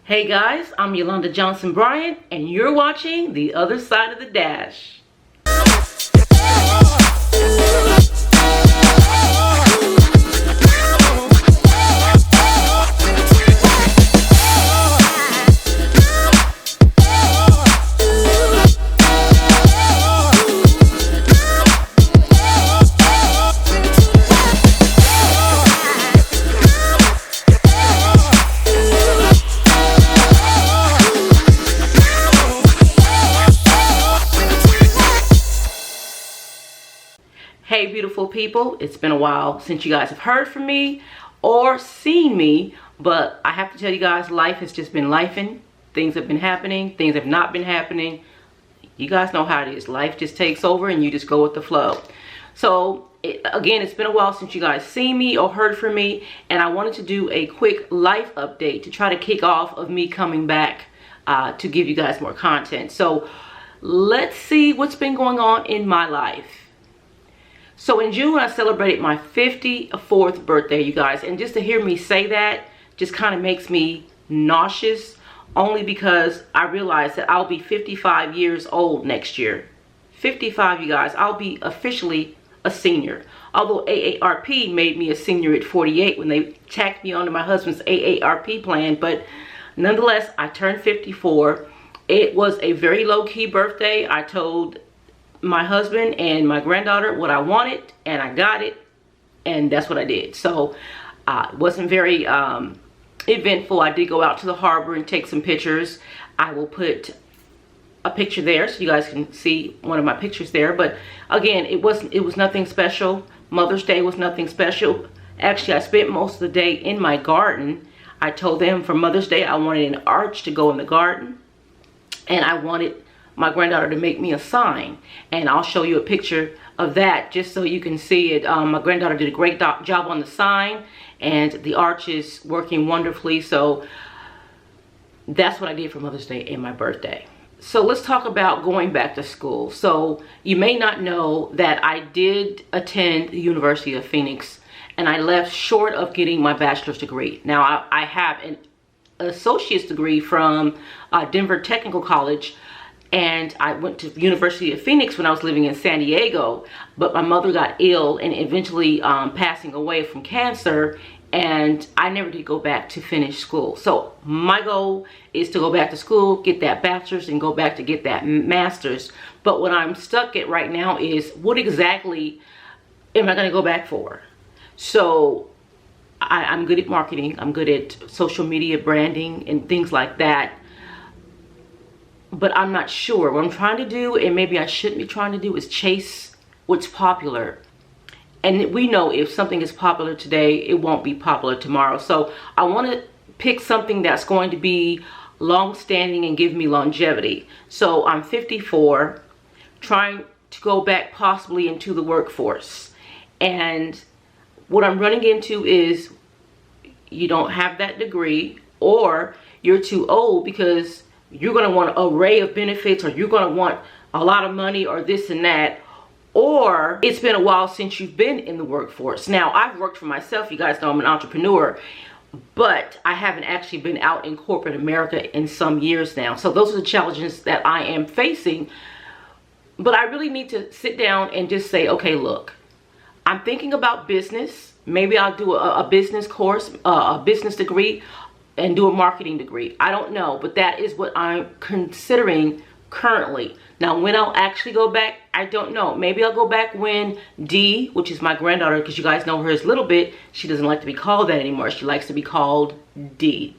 Hey guys, I'm Yolanda Johnson Bryant, and you're watching The Other Side of the Dash. Hey beautiful people, it's been a while since you guys have heard from me or seen me, but I have to tell you guys, life has just been lifing. Things have been happening, things have not been happening. You guys know how it is. Life just takes over and you just go with the flow. So again, it's been a while since you guys seen me or heard from me, and I wanted to do a quick life update to try to kick off of me coming back to give you guys more content. So let's see what's been going on in my life. So in June, I celebrated my 54th birthday, you guys. And just to hear me say that just kind of makes me nauseous, only because I realize that I'll be 55 years old next year. 55, you guys. I'll be officially a senior. Although AARP made me a senior at 48 when they tacked me onto my husband's AARP plan. But nonetheless, I turned 54. It was a very low-key birthday. I told my husband and my granddaughter what I wanted, and I got it, and that's what I did. So it wasn't very eventful. I did go out to the harbor and take some pictures. I will put a picture there so you guys can see one of my pictures there. But again, it was nothing special. Mother's Day was nothing special. Actually, I spent most of the day in my garden. I told them for Mother's Day I wanted an arch to go in the garden, and I wanted my granddaughter to make me a sign, and I'll show you a picture of that just so you can see it. My granddaughter did a great job on the sign, and the arch is working wonderfully. So that's what I did for Mother's Day and my birthday. So let's talk about going back to school. So you may not know that I did attend the University of Phoenix, and I left short of getting my bachelor's degree. Now I have an associate's degree from Denver Technical College, and I went to the University of Phoenix when I was living in San Diego, but my mother got ill and eventually passing away from cancer, and I never did go back to finish school. So my goal is to go back to school, get that bachelor's, and go back to get that master's. But what I'm stuck at right now is, what exactly am I going to go back for? So I'm good at marketing. I'm good at social media branding and things like that. But I'm not sure. What I'm trying to do, and maybe I shouldn't be trying to do, is chase what's popular. And we know if something is popular today, it won't be popular tomorrow. So I want to pick something that's going to be long-standing and give me longevity. So I'm 54, trying to go back possibly into the workforce. And what I'm running into is, you don't have that degree, or you're too old because you're going to want an array of benefits, or you're going to want a lot of money, or this and that, or it's been a while since you've been in the workforce. Now, I've worked for myself. You guys know I'm an entrepreneur, but I haven't actually been out in corporate America in some years now. So those are the challenges that I am facing. But I really need to sit down and just say, okay, look, I'm thinking about business. Maybe I'll do a business course, a business degree, and do a marketing degree. I don't know, but that is what I'm considering currently. Now, when I'll actually go back, I don't know. Maybe I'll go back when Dee, which is my granddaughter, because you guys know her as Little Bit, she doesn't like to be called that anymore. She likes to be called Dee.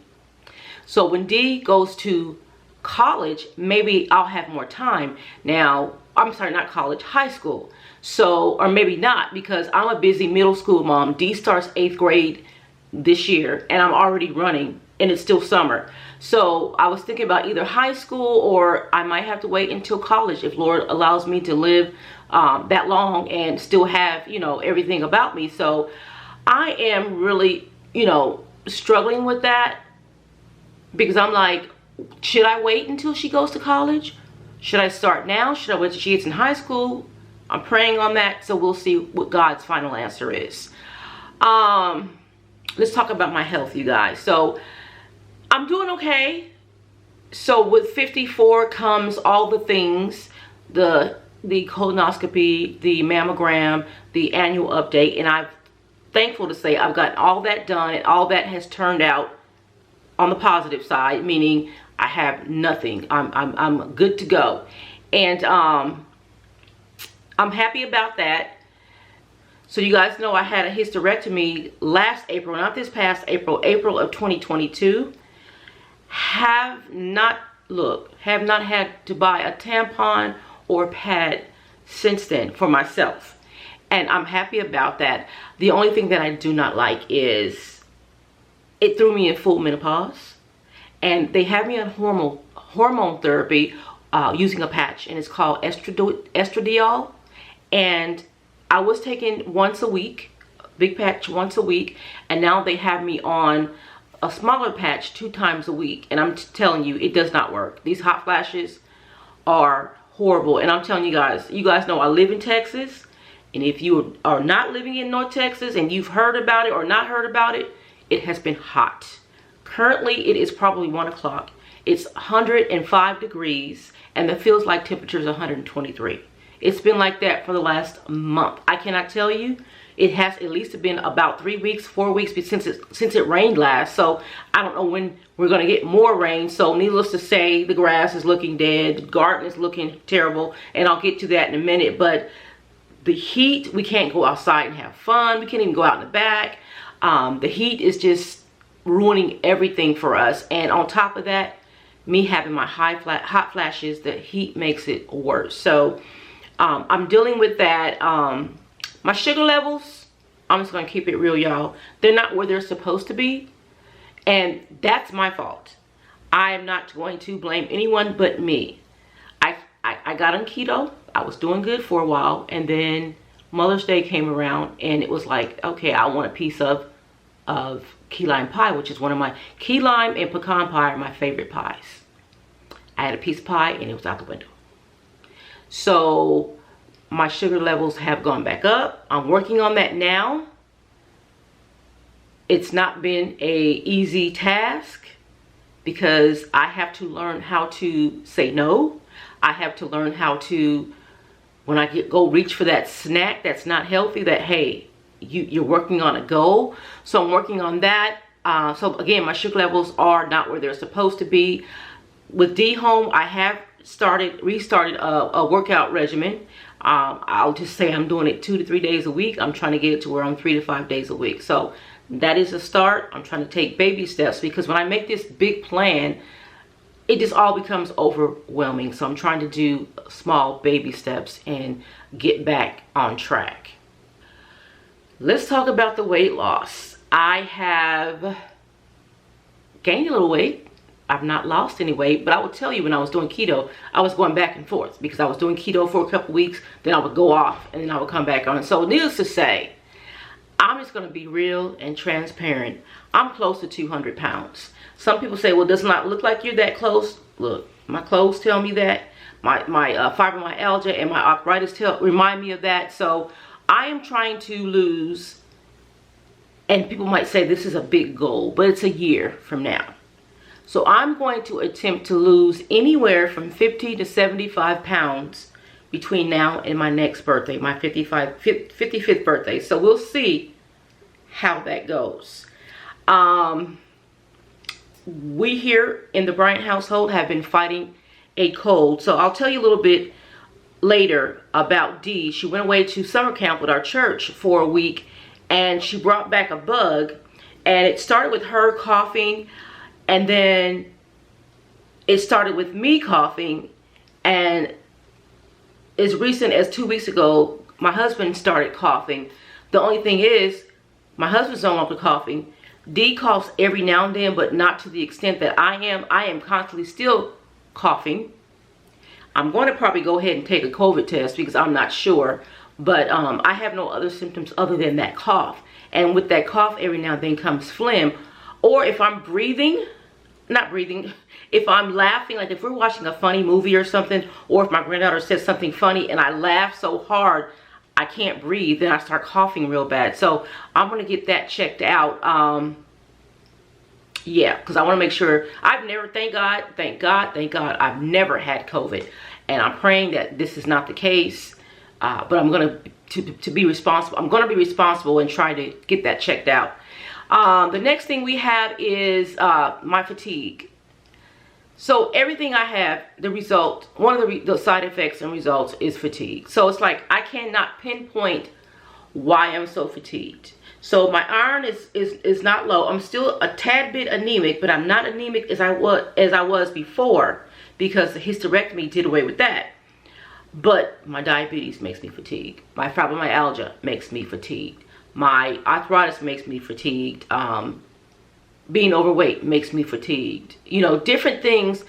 So when Dee goes to college, maybe I'll have more time. Now, I'm sorry, not college, high school. So, or maybe not, because I'm a busy middle school mom. Dee starts 8th grade this year, and I'm already running, and it's still summer. So I was thinking about either high school, or I might have to wait until college if Lord allows me to live that long and still have, you know, everything about me. So I am really, you know, struggling with that, because I'm like, should I wait until she goes to college? Should I start now? Should I wait till she gets in high school? I'm praying on that, so we'll see what God's final answer is. Let's talk about my health, you guys. So I'm doing okay. So with 54 comes all the things, the colonoscopy, the mammogram, the annual update, and I'm thankful to say I've gotten all that done, and all that has turned out on the positive side, meaning I have nothing. I'm good to go. And I'm happy about that. So you guys know I had a hysterectomy last April, not this past April, April of 2022. Have not had to buy a tampon or pad since then for myself. And I'm happy about that. The only thing that I do not like is it threw me in full menopause. And they have me on hormone therapy using a patch, and it's called estradiol. And I was taking once a week, big patch once a week, and now they have me on a smaller patch 2 times a week. And I'm telling you, it does not work. These hot flashes are horrible. And I'm telling you guys know I live in Texas. And if you are not living in North Texas and you've heard about it or not heard about it, it has been hot. Currently, it is probably 1 o'clock. It's 105 degrees, and the feels like temperature is 123. It's been like that for the last month. I cannot tell you. It has at least been about 3 weeks, 4 weeks since it rained last. So I don't know when we're going to get more rain. So needless to say, the grass is looking dead. The garden is looking terrible. And I'll get to that in a minute. But the heat, we can't go outside and have fun. We can't even go out in the back. The heat is just ruining everything for us. And on top of that, me having my hot flashes, the heat makes it worse. So I'm dealing with that. My sugar levels, I'm just gonna keep it real, y'all. They're not where they're supposed to be, and that's my fault. I am not going to blame anyone but me. I got on keto. I was doing good for a while, and then Mother's Day came around, and it was like, okay, I want a piece of key lime pie, which is one of my key lime and pecan pie are my favorite pies. I had a piece of pie, and it was out the window. So my sugar levels have gone back up. I'm working on that now. It's not been a easy task because I have to learn how to say no. I have to learn how to, when I go reach for that snack that's not healthy, that hey, you're working on a goal. So I'm working on that. So again, my sugar levels are not where they're supposed to be. With D-Home, I have restarted a workout regimen. I'll just say I'm doing it 2 to 3 days a week. I'm trying to get it to where I'm 3 to 5 days a week. So that is a start. I'm trying to take baby steps because when I make this big plan, it just all becomes overwhelming. So I'm trying to do small baby steps and get back on track. Let's talk about the weight loss. I have gained a little weight. I've not lost any weight, but I will tell you when I was doing keto, I was going back and forth because I was doing keto for a couple weeks, then I would go off and then I would come back on. So needless to say, I'm just going to be real and transparent. I'm close to 200 pounds. Some people say, well, does it not look like you're that close? Look, my clothes tell me that. My fibromyalgia and my arthritis remind me of that. So I am trying to lose, and people might say this is a big goal, but it's a year from now. So I'm going to attempt to lose anywhere from 50 to 75 pounds between now and my next birthday, my 55th birthday. So we'll see how that goes. We here in the Bryant household have been fighting a cold. So I'll tell you a little bit later about Dee. She went away to summer camp with our church for a week, and she brought back a bug, and it started with her coughing. And then it started with me coughing, and as recent as 2 weeks ago, my husband started coughing. The only thing is, my husband's no longer coughing. Dee coughs every now and then, but not to the extent that I am. I am constantly still coughing. I'm going to probably go ahead and take a COVID test because I'm not sure. But I have no other symptoms other than that cough. And with that cough, every now and then comes phlegm. Or if I'm if I'm laughing, like if we're watching a funny movie or something, or if my granddaughter says something funny and I laugh so hard I can't breathe, then I start coughing real bad. So I'm going to get that checked out. Yeah, because I want to make sure. I've never, thank God, I've never had COVID. And I'm praying that this is not the case. But I'm going to be responsible. I'm going to be responsible and try to get that checked out. The next thing we have is my fatigue. So everything I have, the result, one of the side effects and results is fatigue. So it's like I cannot pinpoint why I'm so fatigued. So my iron is not low. I'm still a tad bit anemic, but I'm not anemic as I was before, because the hysterectomy did away with that. But my diabetes makes me fatigued. My fibromyalgia makes me fatigued. My arthritis makes me fatigued. Being overweight makes me fatigued. You know, different things.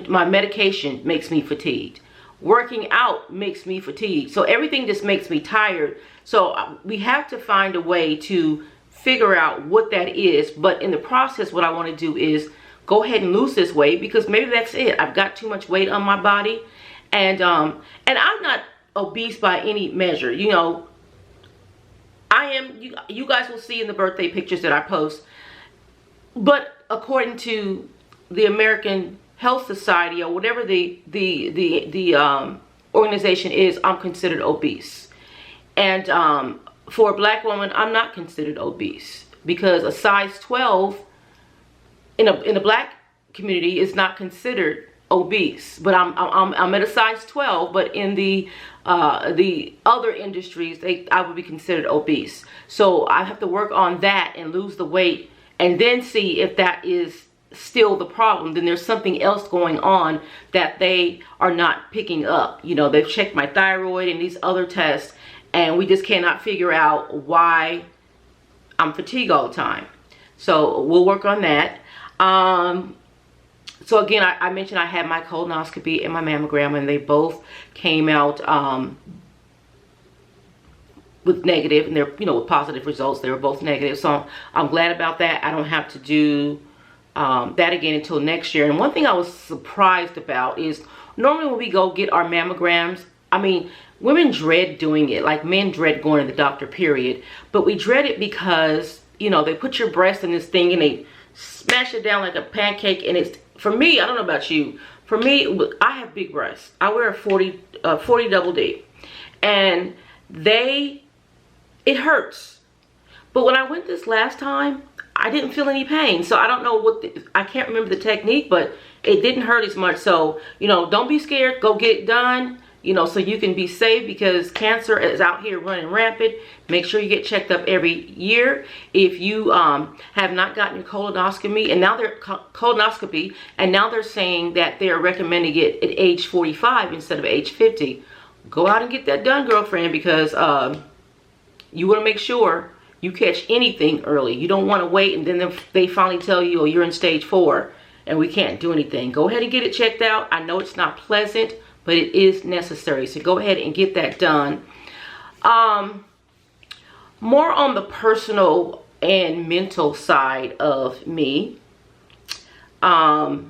My medication makes me fatigued. Working out makes me fatigued. So everything just makes me tired. So we have to find a way to figure out what that is. But in the process, what I want to do is go ahead and lose this weight, because maybe that's it. I've got too much weight on my body. And I'm not obese by any measure. You know, I am, you guys will see in the birthday pictures that I post. But according to the American Health Society, or whatever the organization is, I'm considered obese. And for a black woman, I'm not considered obese, because a size 12 in a black community is not considered obese. But I'm at a size 12, but in the other industries, I would be considered obese. So I have to work on that and lose the weight, and then see if that is still the problem. Then there's something else going on that they are not picking up. You know, they've checked my thyroid and these other tests, and we just cannot figure out why I'm fatigued all the time. So we'll work on that. So again, I mentioned I had my colonoscopy and my mammogram, and they both came out with negative, and they're, you know, with positive results. They were both negative. So I'm glad about that. I don't have to do that again until next year. And one thing I was surprised about is, normally when we go get our mammograms, I mean, women dread doing it, like men dread going to the doctor, period. But we dread it because, you know, they put your breast in this thing and they smash it down like a pancake. And it's, for me, I don't know about you, for me, I have big breasts. I wear a 40 double D, and it hurts. But when I went this last time, I didn't feel any pain. So I don't know I can't remember the technique, but it didn't hurt as much. So, you know, don't be scared. Go get it done, you know, so you can be safe, because cancer is out here running rampant. Make sure you get checked up every year. If you have not gotten your colonoscopy, and now they're saying that they're recommending it at age 45 instead of age 50. Go out and get that done, girlfriend, because you want to make sure you catch anything early. You don't want to wait and then they finally tell you, oh, you're in stage 4 and we can't do anything. Go ahead and get it checked out. I know it's not pleasant, but it is necessary. So go ahead and get that done. More on the personal and mental side of me. I've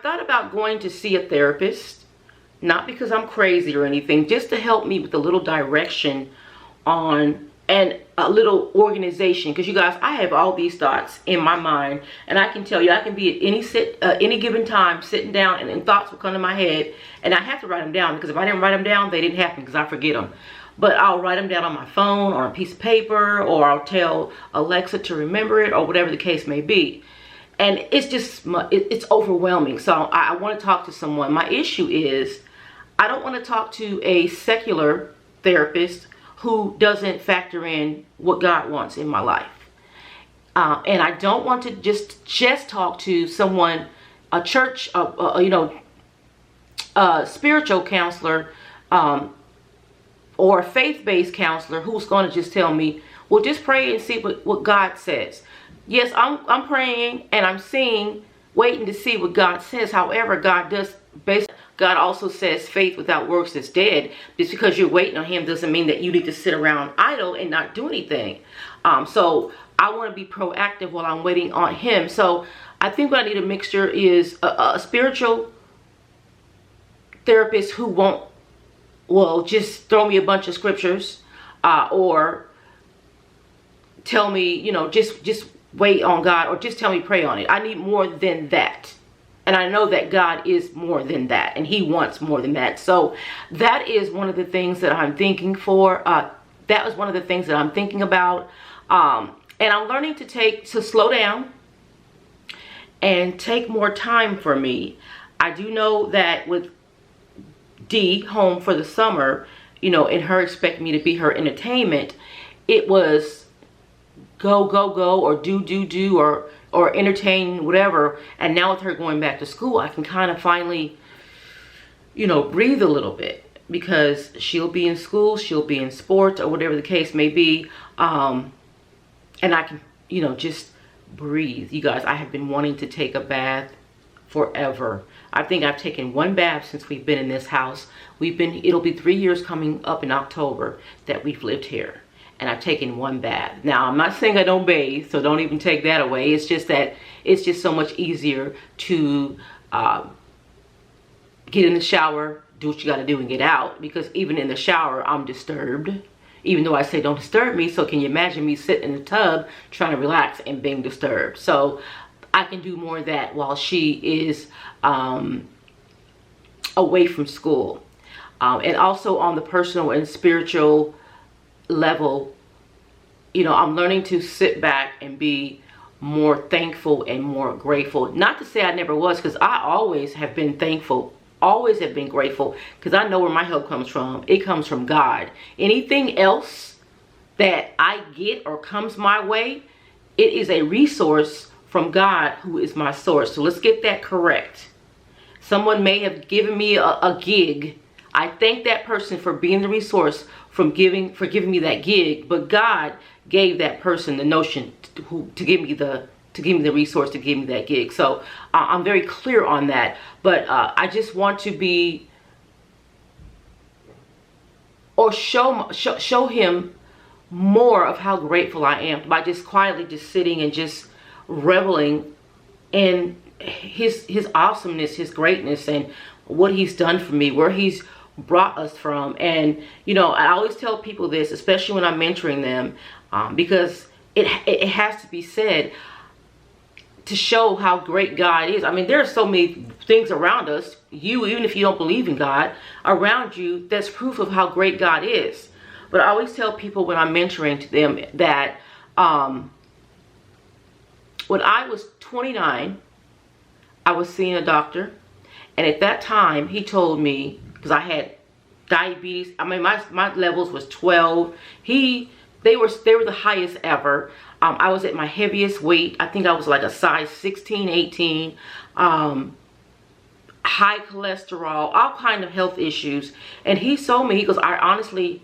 thought about going to see a therapist, not because I'm crazy or anything, just to help me with a little direction on, and a little organization. Because you guys, I have all these thoughts in my mind, and I can tell you, I can be at any given time sitting down, and thoughts will come to my head, and I have to write them down, because if I didn't write them down, they didn't happen, because I forget them. But I'll write them down on my phone or on a piece of paper, or I'll tell Alexa to remember it, or whatever the case may be. And it's just, it's overwhelming. So I want to talk to someone. My issue is, I don't want to talk to a secular therapist who doesn't factor in what God wants in my life. And I don't want to just talk to someone, a church, spiritual counselor, or a faith-based counselor who's going to just tell me, well, just pray and see what God says. Yes, I'm praying and I'm waiting to see what God says. However, God also says faith without works is dead. Just because you're waiting on him doesn't mean that you need to sit around idle and not do anything. So I want to be proactive while I'm waiting on him. So I think what I need a mixture is a spiritual therapist who won't, well, just throw me a bunch of scriptures or tell me, you know, just wait on God or just tell me pray on it. I need more than that. And I know that God is more than that, and he wants more than that. So that is one of the things that I'm thinking for. That was one of the things that I'm thinking about. And I'm learning to slow down and take more time for me. I do know that with D home for the summer, you know, and her expecting me to be her entertainment, it was go, go, go, or do, or entertain, whatever. And now with her going back to school, I can kind of finally, you know, breathe a little bit, because she'll be in school, she'll be in sports, or whatever the case may be. And I can, you know, just breathe. You guys, I have been wanting to take a bath forever. I think I've taken one bath since we've been in this house. It'll be 3 years coming up in October that we've lived here. And I've taken one bath. Now, I'm not saying I don't bathe, so don't even take that away. It's just that it's just so much easier to get in the shower, do what you got to do, and get out. Because even in the shower, I'm disturbed. Even though I say don't disturb me, so can you imagine me sitting in the tub trying to relax and being disturbed? So I can do more of that while she is away from school. And also on the personal and spiritual level, you know, I'm learning to sit back and be more thankful and more grateful. Not to say I never was, because I always have been thankful, always have been grateful, because I know where my help comes from. It comes from God. Anything else that I get or comes my way, it is a resource from God, who is my source. So let's get that correct. Someone may have given me a gig. I thank that person for being the resource for giving me that gig, but God gave that person the notion to give me the resource to give me that gig. So I'm very clear on that. But I just want to be, or show him more of how grateful I am by just quietly just sitting and just reveling in his awesomeness, his greatness, and what he's done for me, where he's brought us from. And you know, I always tell people this, especially when I'm mentoring them, because it has to be said to show how great God is. I mean, there are so many things around us, even if you don't believe in God, around you, that's proof of how great God is. But I always tell people when I'm mentoring to them that when I was 29, I was seeing a doctor, and at that time he told me, because I had diabetes, I mean my levels was 12. They were the highest ever. I was at my heaviest weight. I think I was like a size 16, 18. High cholesterol, all kind of health issues. And he told me, he goes, I honestly,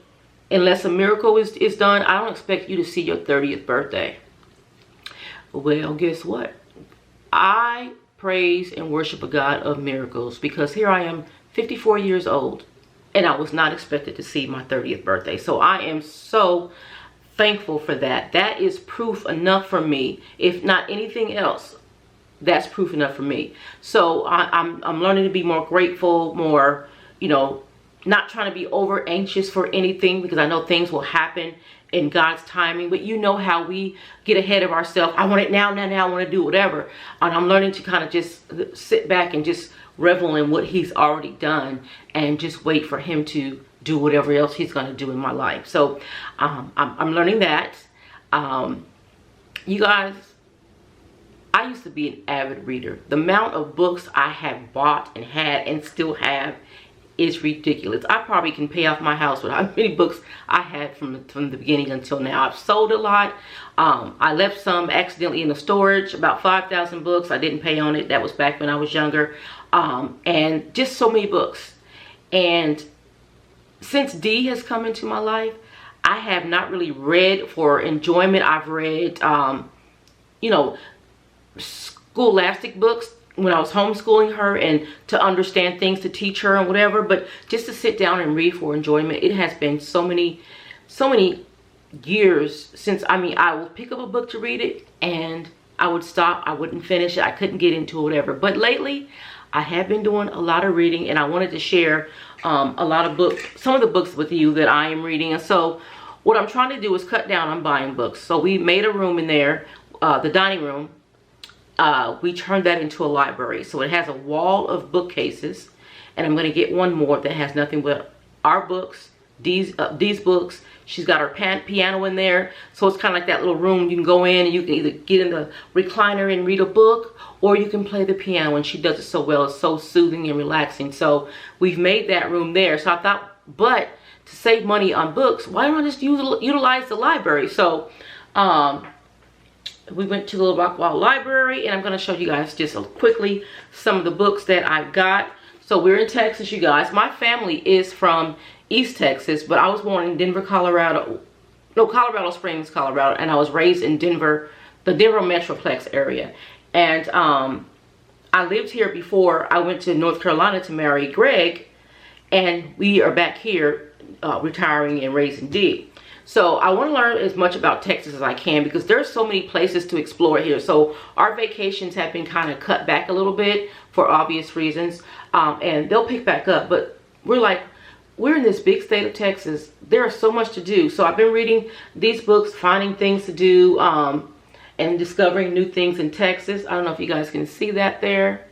unless a miracle is done, I don't expect you to see your 30th birthday. Well, guess what? I praise and worship a God of miracles, because here I am, 54 years old, and I was not expected to see my 30th birthday. So I am so thankful for that. That is proof enough for me. If not anything else, that's proof enough for me. So I'm learning to be more grateful, more, you know, not trying to be over anxious for anything, because I know things will happen in God's timing. But you know how we get ahead of ourselves. I want it now, I want to do whatever. And I'm learning to kind of just sit back and just revel in what he's already done, and just wait for him to do whatever else he's going to do in my life. So I'm learning that. You guys, I used to be an avid reader. The amount of books I have bought and had and still have is ridiculous. I probably can pay off my house with how many books I had from the beginning until now. I've sold a lot. I left some accidentally in the storage, about 5,000 books. I didn't pay on it. That was back when I was younger. And just so many books. And since D has come into my life, I have not really read for enjoyment. I've read, you know, scholastic books when I was homeschooling her, and to understand things, to teach her and whatever. But just to sit down and read for enjoyment, it has been so many years since. I mean, I will pick up a book to read it, and I would stop. I wouldn't finish it. I couldn't get into it, whatever. But lately, I have been doing a lot of reading, and I wanted to share a lot of books, some of the books with you that I am reading. And so what I'm trying to do is cut down on buying books. So we made a room in there. the dining room, we turned that into a library. So it has a wall of bookcases, and I'm going to get one more that has nothing but our books, these books. She's got her piano in there, so it's kind of like that little room you can go in and you can either get in the recliner and read a book, or you can play the piano, and she does it so well. It's so soothing and relaxing. So we've made that room there. So I thought, but to save money on books, why don't I just utilize the library? So we went to the Little Rockwall Library, and I'm going to show you guys just quickly some of the books that I got. So we're in Texas, you guys. My family is from East Texas, but I was born in Denver, Colorado. No, Colorado Springs, Colorado, and I was raised in Denver, the Denver Metroplex area. And I lived here before I went to North Carolina to marry Greg, and we are back here retiring and raising D. So I want to learn as much about Texas as I can, because there's so many places to explore here. So our vacations have been kind of cut back a little bit for obvious reasons, and they'll pick back up. But we're in this big state of Texas. There's so much to do. So I've been reading these books, finding things to do, and discovering new things in Texas. I don't know if you guys can see that there.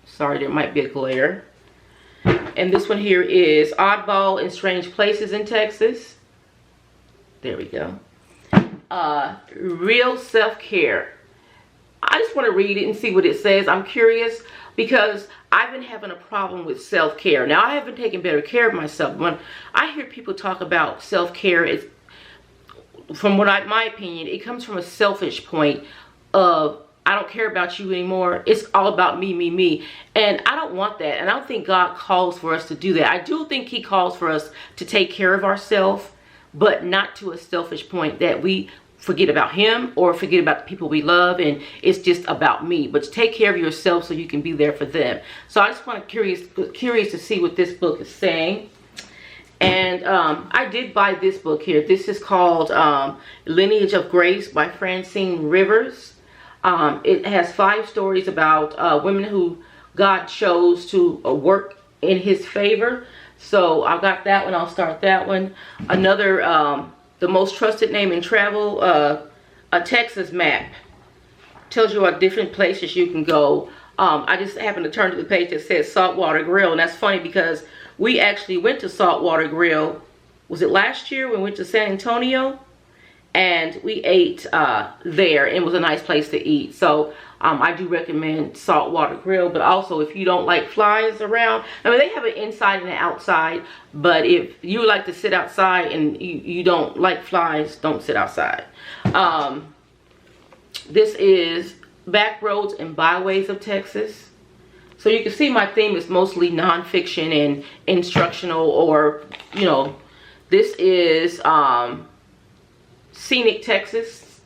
Sorry, there might be a glare. And this one here is Oddball in Strange Places in Texas. There we go. Real Self-Care. I just want to read it and see what it says. I'm curious because I've been having a problem with self-care. Now, I haven't taken better care of myself. When I hear people talk about self-care, it's, from my opinion, it comes from a selfish point of, I don't care about you anymore. It's all about me, me, me. And I don't want that. And I don't think God calls for us to do that. I do think he calls for us to take care of ourselves, but not to a selfish point that we forget about him or forget about the people we love and it's just about me. But take care of yourself so you can be there for them. So I just want to curious to see what this book is saying. And I did buy this book here. This is called Lineage of Grace by Francine Rivers. It has 5 stories about women who God chose to work in his favor. So I got that one. I'll start that one. Another, The Most Trusted Name in Travel, a Texas map. Tells you what different places you can go. I just happened to turn to the page that says Saltwater Grill. And that's funny because we actually went to Saltwater Grill. Was it last year when we went to San Antonio? And we ate there. It was a nice place to eat. So I do recommend Saltwater Grill. But also, if you don't like flies around, I mean, they have an inside and an outside. But if you like to sit outside and you don't like flies, don't sit outside. This is Back Roads and Byways of Texas. So you can see my theme is mostly nonfiction and instructional, or, you know, this is scenic Texas,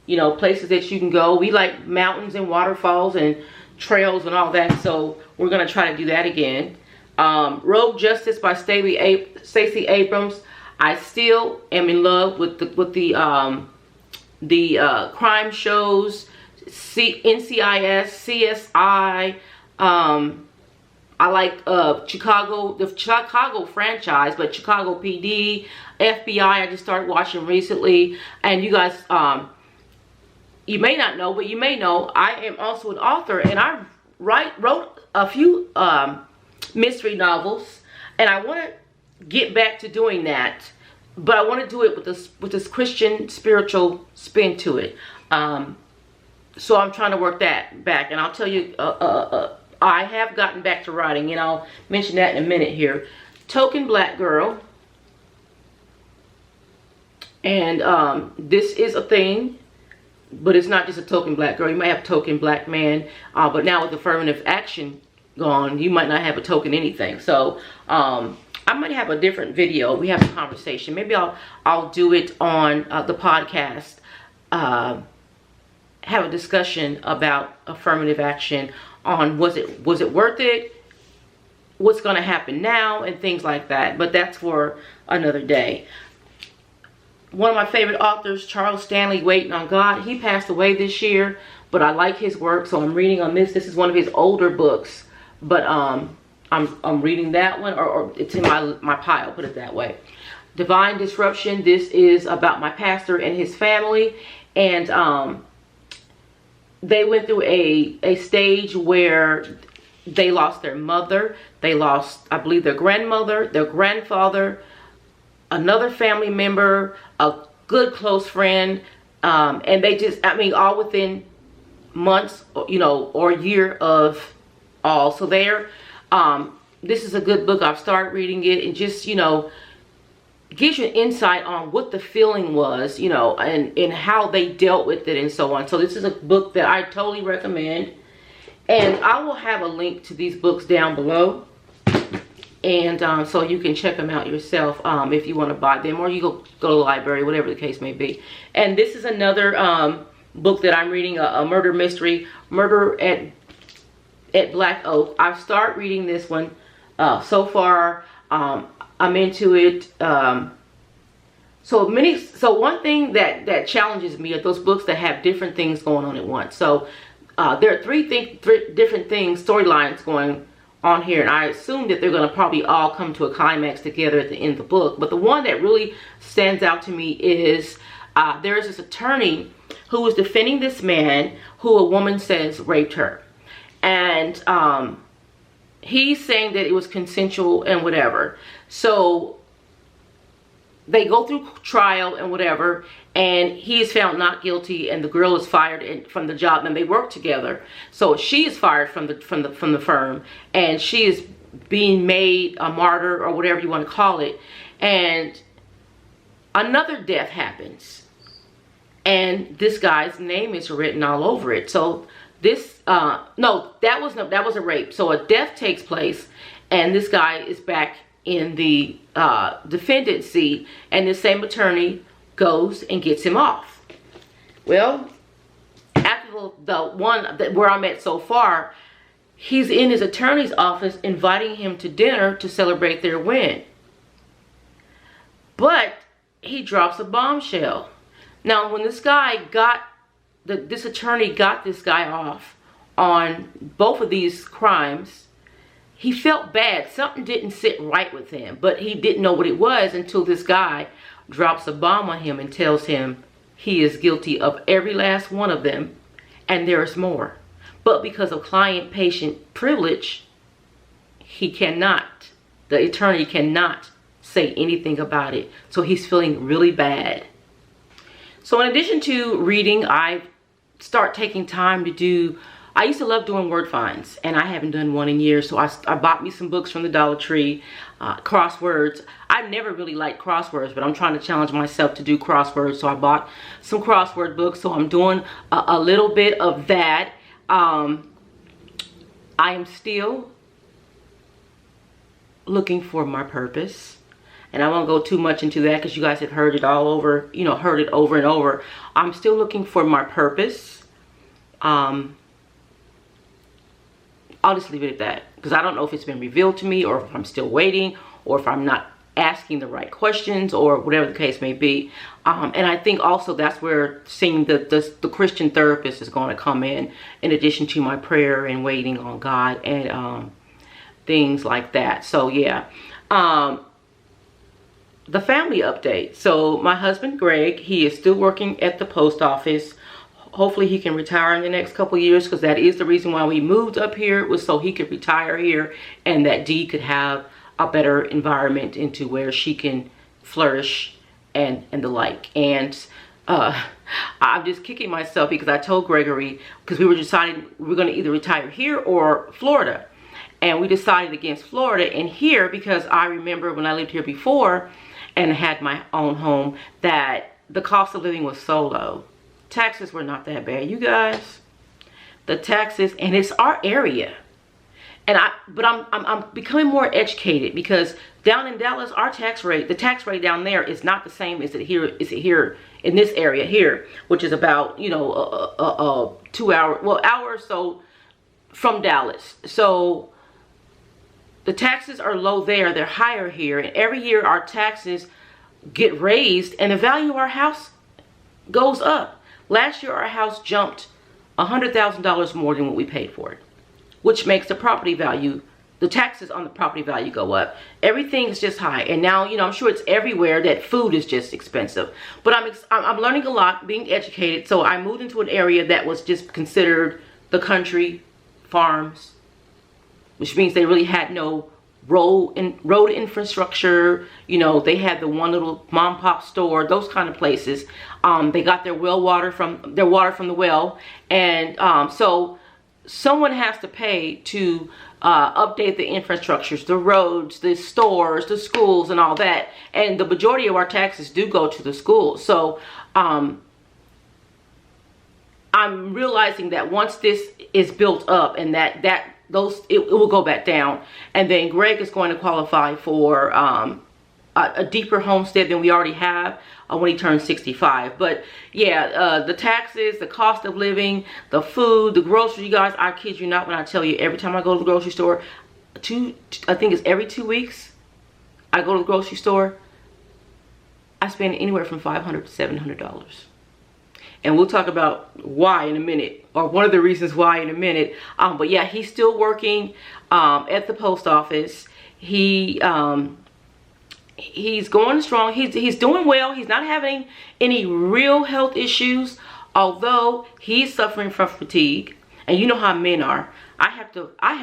you know, places that you can go. We like mountains and waterfalls and trails and all that, so we're going to try to do that again. Rogue Justice by Stacey Abrams. I still am in love with the crime shows, NCIS, CSI. I like the Chicago franchise, but Chicago PD, FBI, I just started watching recently. And you guys, you may not know, but you may know, I am also an author, and I wrote a few mystery novels, and I want to get back to doing that, but I want to do it with this Christian spiritual spin to it. So I'm trying to work that back, and I'll tell you, I have gotten back to writing, and I'll mention that in a minute here. Token Black Girl. And this is a thing, but it's not just a token black girl. You might have a token black man, but now with affirmative action gone, you might not have a token anything. So I might have a different video. We have a conversation. Maybe I'll do it on the podcast. Have a discussion about affirmative action on was it worth it, what's going to happen now, and things like that. But that's for another day. One of my favorite authors, Charles Stanley, Waiting on God. He passed away this year, but I like his work, so I'm reading on this. This is one of his older books, but I'm reading that one, or it's in my pile, put it that way. Divine Disruption. This is about my pastor and his family, And they went through a stage where they lost their mother, they lost, I believe, their grandmother, their grandfather, another family member, a good close friend, and they just, I mean, all within months, you know, or a year of all. So there, this is a good book. I've started reading it, and just, you know, gives you an insight on what the feeling was, you know, and how they dealt with it and so on. So this is a book that I totally recommend, and I will have a link to these books down below, and so you can check them out yourself if you want to buy them, or you go to the library, whatever the case may be. And this is another book that I'm reading, a murder mystery, Murder at Black Oak. I've started reading this one. So far, I'm into it. So one thing that challenges me are those books that have different things going on at once. So there are three different things, storylines going on here, and I assume that they're going to probably all come to a climax together at the end of the book. But the one that really stands out to me is there is this attorney who was defending this man who a woman says raped her, and he's saying that it was consensual and whatever. So they go through trial and whatever, and he is found not guilty, and the girl is fired from the job, and they work together. So she is fired from the firm, and she is being made a martyr, or whatever you want to call it. And another death happens, and this guy's name is written all over it. So this no, that was a rape. So a death takes place, and this guy is back in the defendant's seat, and the same attorney goes and gets him off. Well, after the one where I'm at so far, he's in his attorney's office inviting him to dinner to celebrate their win. But he drops a bombshell. Now, when this guy this attorney got this guy off on both of these crimes, he felt bad. Something didn't sit right with him, but he didn't know what it was until this guy drops a bomb on him and tells him he is guilty of every last one of them, and there's more. But because of client-patient privilege, the attorney cannot say anything about it. So he's feeling really bad. So in addition to reading, I start taking time to do, I used to love doing word finds, and I haven't done one in years. So I bought me some books from the Dollar Tree, crosswords. I never really liked crosswords, but I'm trying to challenge myself to do crosswords. So I bought some crossword books. So I'm doing a little bit of that. I am still looking for my purpose. And I won't go too much into that because you guys have heard it all over, you know, heard it over and over. I'm still looking for my purpose. I'll just leave it at that, because I don't know if it's been revealed to me, or if I'm still waiting, or if I'm not asking the right questions, or whatever the case may be. And I think also that's where seeing the Christian therapist is going to come in addition to my prayer and waiting on God and things like that. So yeah. The family update. So my husband Greg, he is still working at the post office. Hopefully he can retire in the next couple of years, because that is the reason why we moved up here. It was so he could retire here and that Dee could have a better environment into where she can flourish and the like. And I'm just kicking myself because I told Gregory, because we were deciding we were going to either retire here or Florida. And we decided against Florida and here, because I remember when I lived here before and had my own home, that the cost of living was so low. Taxes were not that bad, you guys. The taxes, and it's our area. And I'm becoming more educated, because down in Dallas, our tax rate, the tax rate down there is not the same as it here in this area here, which is about, you know, a 2 hour, well, hour or so from Dallas. So the taxes are low there, they're higher here, and every year our taxes get raised and the value of our house goes up. Last year our house jumped $100,000 more than what we paid for it, which makes the property value the taxes on the property value go up. Everything is just high. And now, you know, I'm sure it's everywhere that food is just expensive. But I'm learning a lot, being educated. So I moved into an area that was just considered the country, farms, which means they really had no road infrastructure. You know, they had the one little mom pop store, those kind of places. They got their water from the well. And so someone has to pay to update the infrastructures, the roads, the stores, the schools, and all that. And the majority of our taxes do go to the schools. So I'm realizing that once this is built up, and it will go back down, and then Greg is going to qualify for a deeper homestead than we already have when he turns 65. But yeah, the taxes, the cost of living, the food, the groceries, you guys, I kid you not when I tell you, every time I go to the grocery store, I think it's every 2 weeks, I go to the grocery store, I spend anywhere from $500 to $700. And we'll talk about why in a minute, or one of the reasons why in a minute. But yeah, he's still working at the post office. He's going strong. He's doing well. He's not having any real health issues, although he's suffering from fatigue. And you know how men are. I have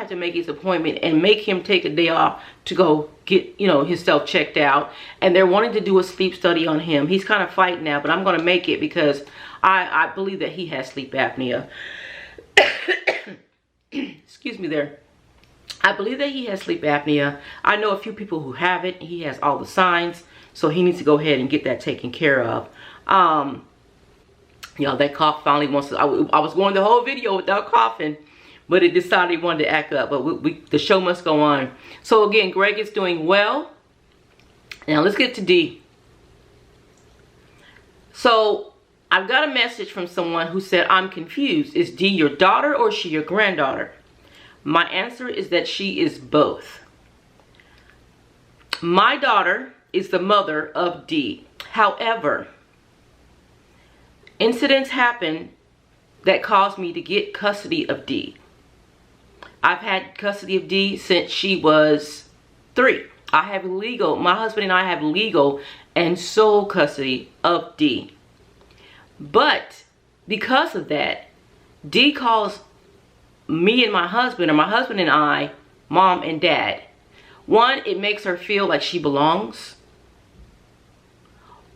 to make his appointment and make him take a day off to go get, you know, himself checked out. And they're wanting to do a sleep study on him. He's kind of fighting now, but I'm going to make it because I believe that he has sleep apnea. Excuse me there. I believe that he has sleep apnea. I know a few people who have it. He has all the signs. So he needs to go ahead and get that taken care of. You know, that cough finally wants to... I was going the whole video without coughing, but it decided it wanted to act up. But the show must go on. So again, Greg is doing well. Now let's get to D. So I've got a message from someone who said, I'm confused. Is D your daughter or is she your granddaughter? My answer is that she is both. My daughter is the mother of D. However, incidents happen that caused me to get custody of D. I've had custody of D since she was 3. I have legal, my husband and I have legal and sole custody of D. But because of that, D calls me and my husband, or my husband and I, mom and dad. One, it makes her feel like she belongs.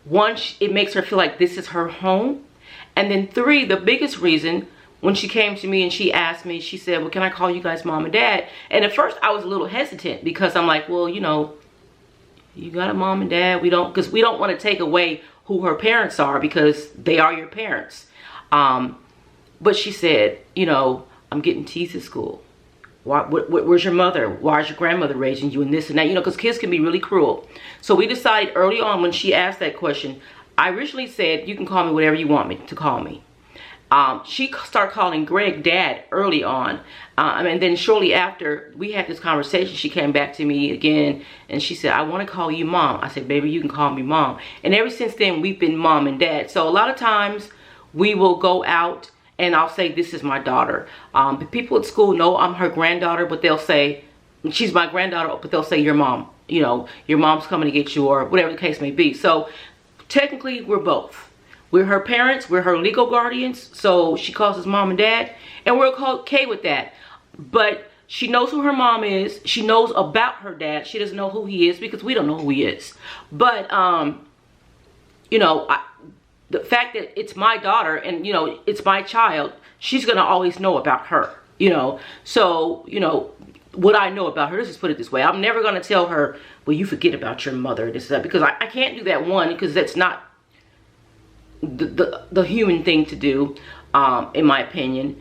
One, it makes her feel like this is her home. And then 3, the biggest reason, when she came to me and she asked me, she said, well, can I call you guys mom and dad? And at first I was a little hesitant because I'm like, well, you know, you got a mom and dad. Because we don't want to take away who her parents are, because they are your parents. But she said, you know, I'm getting teased at school. Where's your mother? Why is your grandmother raising you, and this and that? You know, because kids can be really cruel. So we decided early on when she asked that question, I originally said, you can call me whatever you want me to call me. She started calling Greg dad early on. And then shortly after we had this conversation, she came back to me again and she said, I want to call you mom. I said, baby, you can call me mom. And ever since then, we've been mom and dad. So a lot of times we will go out and I'll say, this is my daughter. The people at school know I'm her granddaughter, but they'll say, she's my granddaughter, but they'll say your mom. You know, your mom's coming to get you, or whatever the case may be. So technically, we're both. We're her parents, we're her legal guardians, so she calls us mom and dad, and we're okay with that. But she knows who her mom is. She knows about her dad. She doesn't know who he is because we don't know who he is. But, you know, the fact that it's my daughter and, you know, it's my child, she's going to always know about her, you know. So, you know, what I know about her, let's just put it this way. I'm never going to tell her, well, you forget about your mother, this and that, because I can't do that, one, because that's not the human thing to do, in my opinion.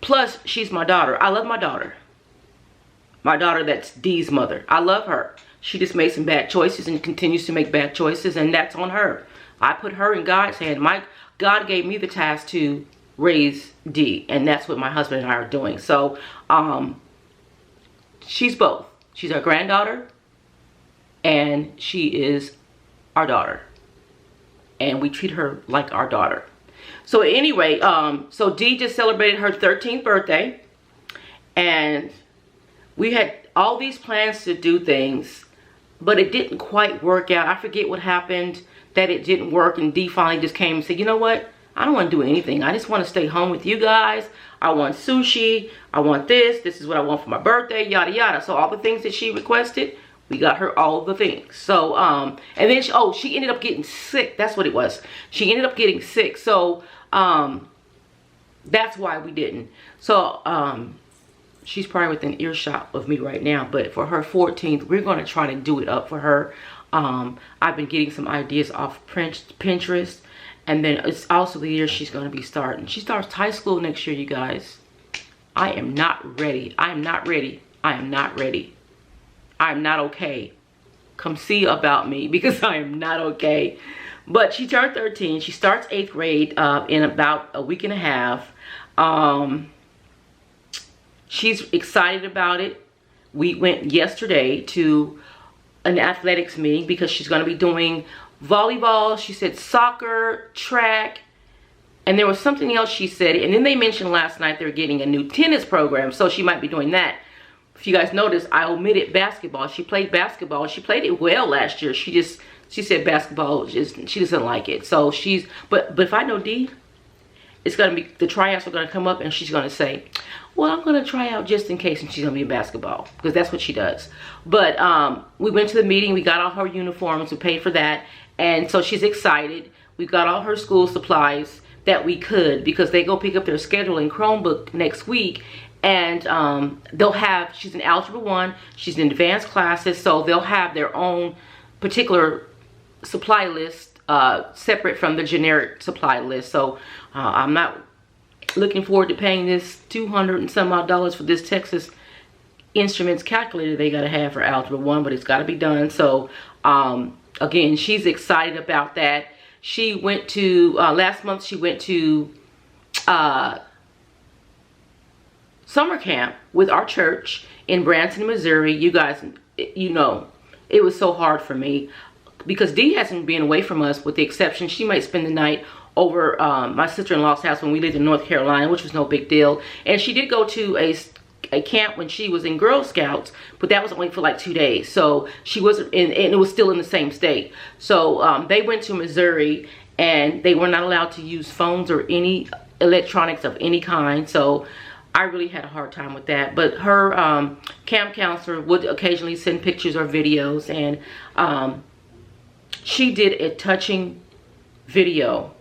Plus, she's my daughter. I love my daughter. My daughter, that's Dee's mother. I love her. She just made some bad choices and continues to make bad choices, and that's on her. I put her in God's hand. God gave me the task to raise Dee, and that's what my husband and I are doing. So, she's both. She's our granddaughter, and she is our daughter. And we treat her like our daughter. So anyway, so Dee just celebrated her 13th birthday. And we had all these plans to do things, but it didn't quite work out. I forget what happened that it didn't work, and Dee finally just came and said, you know what? I don't want to do anything. I just want to stay home with you guys. I want sushi. I want this. This is what I want for my birthday, yada, yada. So all the things that she requested, we got her all the things. So, and then, she ended up getting sick. That's what it was. She ended up getting sick. So, that's why we didn't. So, she's probably within earshot of me right now. But for her 14th, we're going to try to do it up for her. I've been getting some ideas off Pinterest. And then it's also the year she's going to be starting. She starts high school next year, you guys. I am not ready. I am not ready. I am not ready. I am not okay. Come see about me, because I am not okay. But she turned 13. She starts 8th grade in about a week and a half. She's excited about it. We went yesterday to an athletics meeting because she's going to be doing volleyball, she said soccer, track, and there was something else she said. And then they mentioned last night they're getting a new tennis program, so she might be doing that. If you guys noticed, I omitted basketball. She played basketball. She played it well last year. She said basketball, she doesn't like it. So but if I know Dee, it's gonna be, the tryouts are gonna come up and she's gonna say, well, I'm gonna try out just in case, and she's gonna be in basketball, because that's what she does. But we went to the meeting, we got all her uniforms, we paid for that, and so she's excited. We've got all her school supplies that we could, because they go pick up their schedule in Chromebook next week, and they'll have, she's in Algebra 1, she's in advanced classes, so they'll have their own particular supply list separate from the generic supply list. So I'm not looking forward to paying this $200 and some odd for this Texas Instruments calculator they gotta have for Algebra 1, but it's gotta be done. So again, she's excited about that. She went to, last month she went to summer camp with our church in Branson, Missouri. You guys, you know, it was so hard for me because Dee hasn't been away from us, with the exception she might spend the night over my sister-in-law's house when we lived in North Carolina, which was no big deal. And she did go to a camp when she was in Girl Scouts, but that was only for like 2 days. So she wasn't in, and it was still in the same state. So they went to Missouri, and they were not allowed to use phones or any electronics of any kind. So I really had a hard time with that. But her camp counselor would occasionally send pictures or videos, and she did a touching video,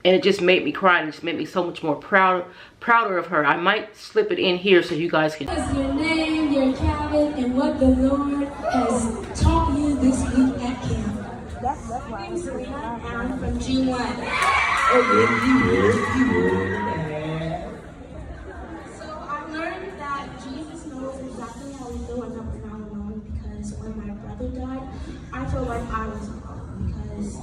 and it just made me cry, and it just made me so much more prouder of her. I might slip it in here so you guys can. What's your name, your talent, and what the Lord has taught you this week at camp? My name is Yolanda. I'm from G1. So I learned that Jesus knows exactly how we feel when we're not alone, because when my brother died, I felt like I was alone, because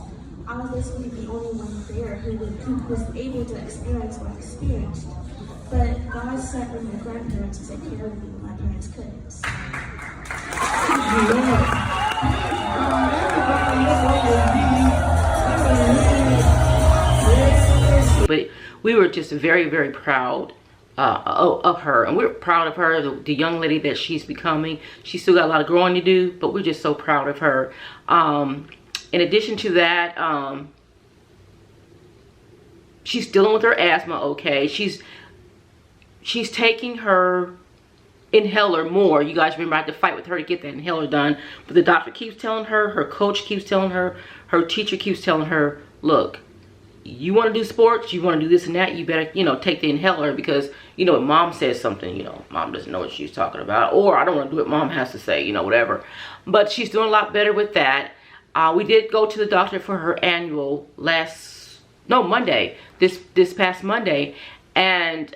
I was basically the only one there who was able to experience what I experienced. But God sent me my grandparents to take care of me when my parents couldn't. But we were just very, very proud of her, and we're proud of her, the young lady that she's becoming. She's still got a lot of growing to do, but we're just so proud of her. In addition to that, she's dealing with her asthma. Okay, she's taking her inhaler more. You guys remember I had to fight with her to get that inhaler done, but the doctor keeps telling her, her coach keeps telling her, her teacher keeps telling her, look, you want to do sports, you want to do this and that, you better, you know, take the inhaler, because, you know, if mom says something, you know, mom doesn't know what she's talking about, or I don't want to do what mom has to say, you know, whatever. But she's doing a lot better with that. We did go to the doctor for her annual Monday, this past Monday. And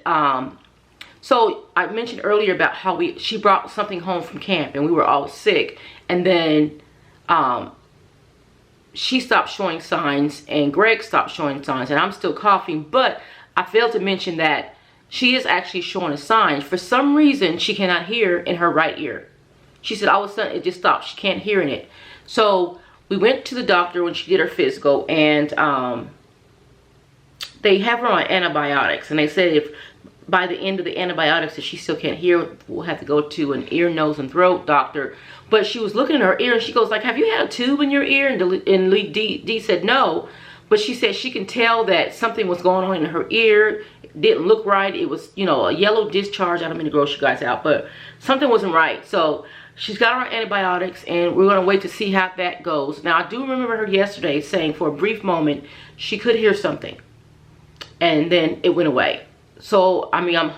so I mentioned earlier about how she brought something home from camp and we were all sick. And then she stopped showing signs and Greg stopped showing signs, and I'm still coughing. But I failed to mention that she is actually showing a sign. For some reason, she cannot hear in her right ear. She said all of a sudden it just stopped. She can't hear in it. So we went to the doctor when she did her physical, and they have her on antibiotics, and they said if by the end of the antibiotics, if she still can't hear, we'll have to go to an ear, nose, and throat doctor. But she was looking in her ear and she goes like, have you had a tube in your ear? And Dee said no. But she said she can tell that something was going on in her ear. It didn't look right. It was, you know, a yellow discharge. I don't mean to gross you guys out, but something wasn't right. So she's got her antibiotics and we're going to wait to see how that goes. Now, I do remember her yesterday saying for a brief moment she could hear something. And then it went away. So, I mean, I'm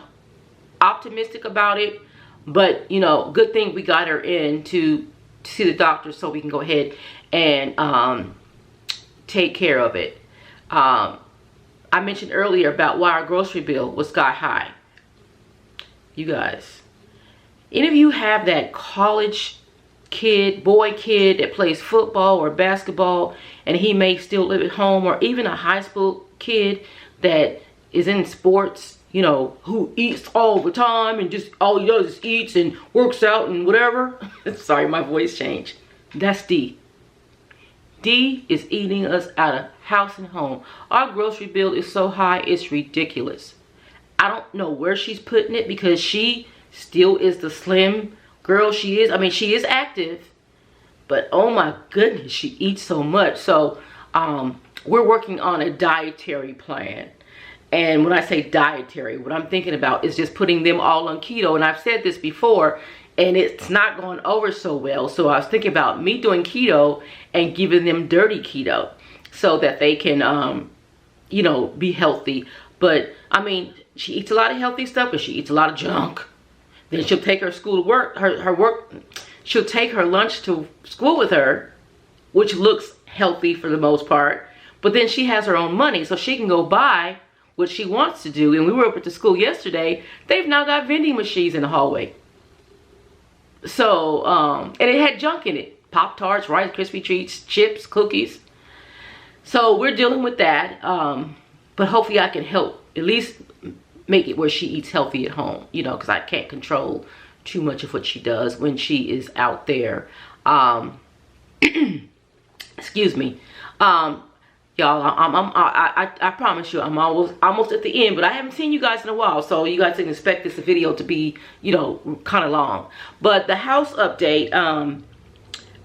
optimistic about it. But, you know, good thing we got her in to see the doctor so we can go ahead and take care of it. I mentioned earlier about why our grocery bill was sky high. You guys, any of you have that college kid, boy kid that plays football or basketball and he may still live at home, or even a high school kid that is in sports, you know, who eats all the time and just all he does is eats and works out and whatever. Sorry, my voice changed. That's D. D is eating us out of house and home. Our grocery bill is so high, it's ridiculous. I don't know where she's putting it because she still is the slim girl she is. I mean, she is active, but oh my goodness, she eats so much. So we're working on a dietary plan. And when I say dietary, what I'm thinking about is just putting them all on keto. And I've said this before, and it's not going over so well. So I was thinking about me doing keto and giving them dirty keto so that they can, you know, be healthy. But, I mean, she eats a lot of healthy stuff, but she eats a lot of junk. Then she'll take her school to work, she'll take her lunch to school with her, which looks healthy for the most part. But then she has her own money, so she can go buy what she wants to do. And we were up at the school yesterday. They've now got vending machines in the hallway. So, and it had junk in it. Pop-Tarts, Rice Krispie Treats, chips, cookies. So we're dealing with that. But hopefully I can help at least make it where she eats healthy at home. You know, because I can't control too much of what she does when she is out there. Excuse me. Y'all, I promise you, I'm almost at the end, but I haven't seen you guys in a while, so you guys can expect this video to be, you know, kind of long. But the house update,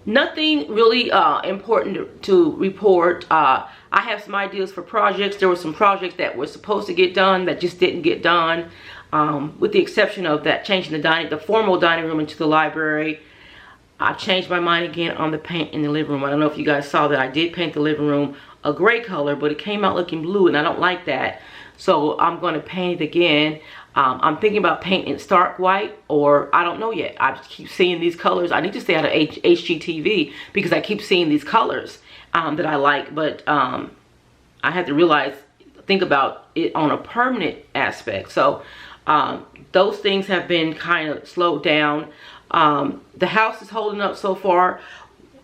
nothing really important to report. I have some ideas for projects. There were some projects that were supposed to get done that just didn't get done, with the exception of that changing the formal dining room into the library. I changed my mind again on the paint in the living room. I don't know if you guys saw that I did paint the living room a gray color, but it came out looking blue, and I don't like that. So I'm going to paint it again. I'm thinking about painting it stark white, or I don't know yet. I keep seeing these colors. I need to stay out of HGTV because I keep seeing these colors that I like, but I have to think about it on a permanent aspect. So those things have been kind of slowed down. The house is holding up so far.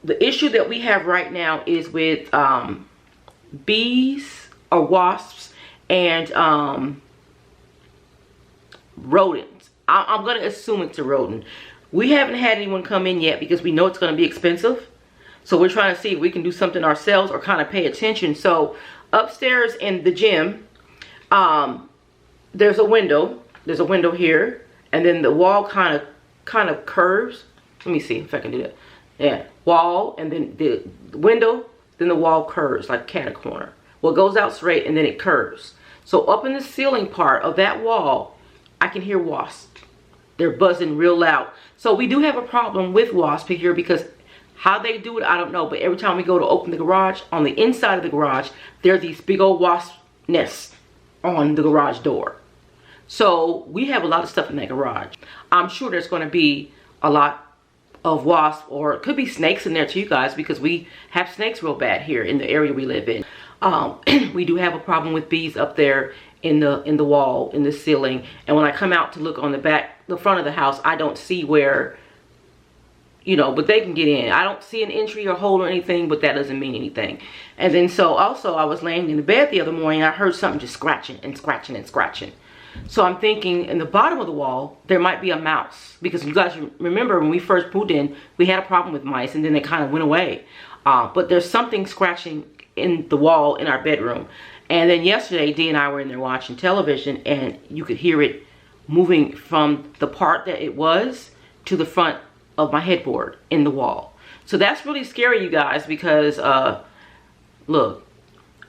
The issue that we have right now is with bees or wasps and rodents. I'm going to assume it's a rodent. We haven't had anyone come in yet because we know it's going to be expensive. So we're trying to see if we can do something ourselves or kind of pay attention. So upstairs in the gym, there's a window. There's a window here. And then the wall kind of curves. Let me see if I can do that. Yeah, wall, and then the window, then the wall curves like cat corner. Well, it goes out straight and then it curves. So up in the ceiling part of that wall, I can hear wasps. They're buzzing real loud. So we do have a problem with wasps here because how they do it, I don't know. But every time we go to open the garage, on the inside of the garage, there are these big old wasp nests on the garage door. So we have a lot of stuff in that garage. I'm sure there's going to be a lot of wasps, or it could be snakes in there too, you guys, because we have snakes real bad here in the area we live in. We do have a problem with bees up there in the wall, in the ceiling. And when I come out to look on the front of the house, I don't see where, you know, but they can get in. I don't see an entry or hole or anything, but that doesn't mean anything. And then so also I was laying in the bed the other morning, I heard something just scratching and scratching and scratching. So I'm thinking in the bottom of the wall, there might be a mouse. Because you guys remember when we first moved in, we had a problem with mice and then they kind of went away. But there's something scratching in the wall in our bedroom. And then yesterday, Dee and I were in there watching television, and you could hear it moving from the part that it was to the front of my headboard in the wall. So that's really scary, you guys, because look,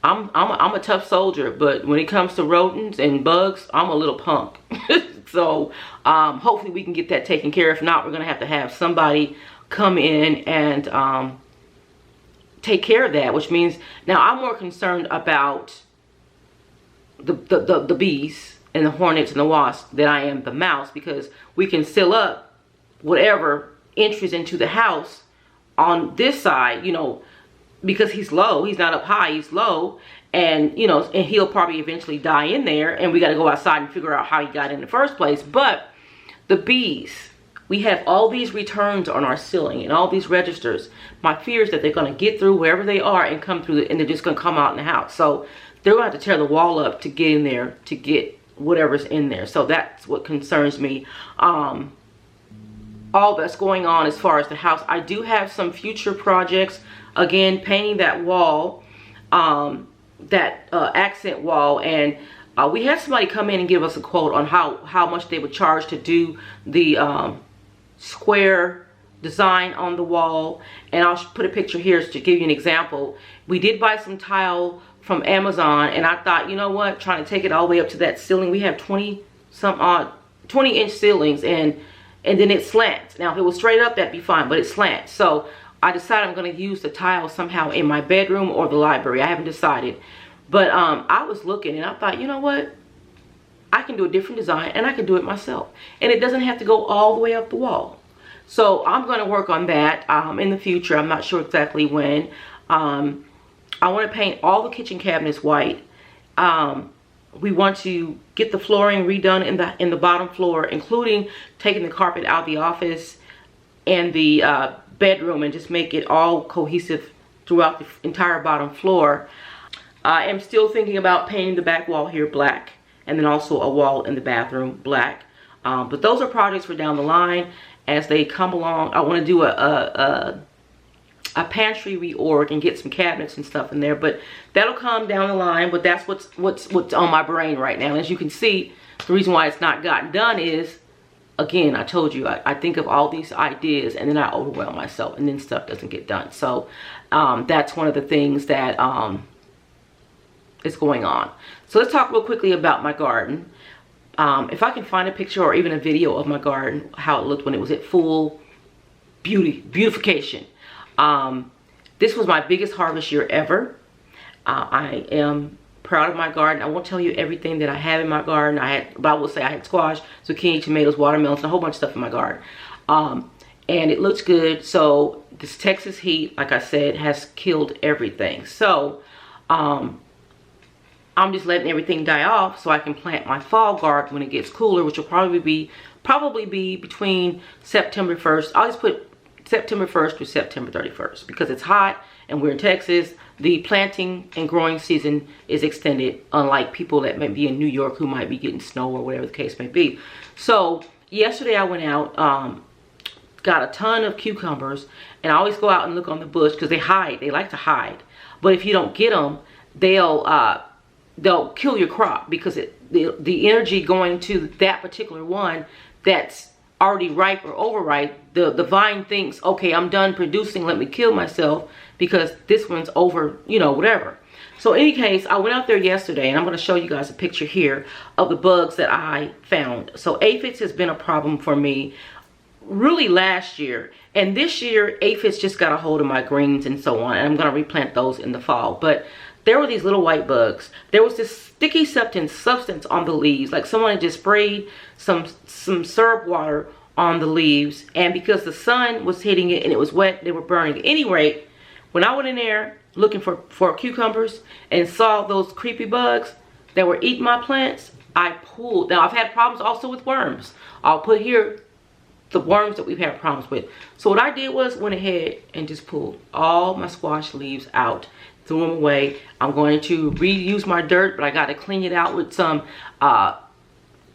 I'm a tough soldier, but when it comes to rodents and bugs, I'm a little punk. So hopefully we can get that taken care of. If not, we're gonna have to have somebody come in and take care of that, which means now I'm more concerned about the bees and the hornets and the wasps than I am the mouse, because we can seal up whatever entries into the house on this side, you know, because he's low, he's not up high, he's low, and you know, and he'll probably eventually die in there, and we got to go outside and figure out how he got in the first place. But the bees, we have all these returns on our ceiling and all these registers. My fear is that they're going to get through wherever they are and come through, and they're just going to come out in the house. So they're going to have to tear the wall up to get in there to get whatever's in there. So that's what concerns me. All that's going on as far as the house. I do have some future projects. Again, painting that wall, that accent wall, and we had somebody come in and give us a quote on how much they would charge to do the square design on the wall. And I'll put a picture here to give you an example. We did buy some tile from Amazon, and I thought, you know what, trying to take it all the way up to that ceiling. We have 20 inch ceilings, and then it slants. Now if it was straight up, that'd be fine, but it slants. So I decided I'm going to use the tile somehow in my bedroom or the library. I haven't decided, but I was looking and I thought, you know what, I can do a different design and I can do it myself, and it doesn't have to go all the way up the wall. So I'm going to work on that in the future. I'm not sure exactly when. I want to paint all the kitchen cabinets white. We want to get the flooring redone in the bottom floor, including taking the carpet out of the office and the bedroom, and just make it all cohesive throughout the entire bottom floor. I am still thinking about painting the back wall here black, and then also a wall in the bathroom black. But those are projects for down the line as they come along. I want to do a pantry reorg and get some cabinets and stuff in there, but that'll come down the line. But that's what's on my brain right now. And as you can see, the reason why it's not gotten done is, again, I told you, I think of all these ideas and then I overwhelm myself, and then stuff doesn't get done. So that's one of the things that is going on. So let's talk real quickly about my garden. If I can find a picture or even a video of my garden, how it looked when it was at full beautification. This was my biggest harvest year ever. I am proud of my garden. I won't tell you everything that I have in my garden. But I will say I had squash, zucchini, tomatoes, watermelons, and a whole bunch of stuff in my garden. And it looks good. So this Texas heat, like I said, has killed everything. So I'm just letting everything die off so I can plant my fall garden when it gets cooler, which will probably be between September 1st. I'll just put September 1st through September 31st because it's hot and we're in Texas. The planting and growing season is extended, unlike people that may be in New York who might be getting snow or whatever the case may be. So yesterday I went out, got a ton of cucumbers, and I always go out and look on the bush because they hide. They like to hide. But if you don't get them, they'll kill your crop because the energy going to that particular one that's already ripe or overripe, the vine thinks, okay, I'm done producing, let me kill myself because this one's over, you know, whatever. So in any case, I went out there yesterday, and I'm going to show you guys a picture here of the bugs that I found. So aphids has been a problem for me really last year, and this year aphids just got a hold of my greens and so on, and I'm going to replant those in the fall. But there were these little white bugs. There was this sticky substance on the leaves, like someone had just sprayed some syrup water on the leaves, and because the sun was hitting it and it was wet, they were burning. At any rate, when I went in there looking for cucumbers and saw those creepy bugs that were eating my plants, I pulled. Now I've had problems also with worms. I'll put here the worms that we've had problems with. So what I did was went ahead and just pulled all my squash leaves out, threw them away. I'm going to reuse my dirt, but I got to clean it out with some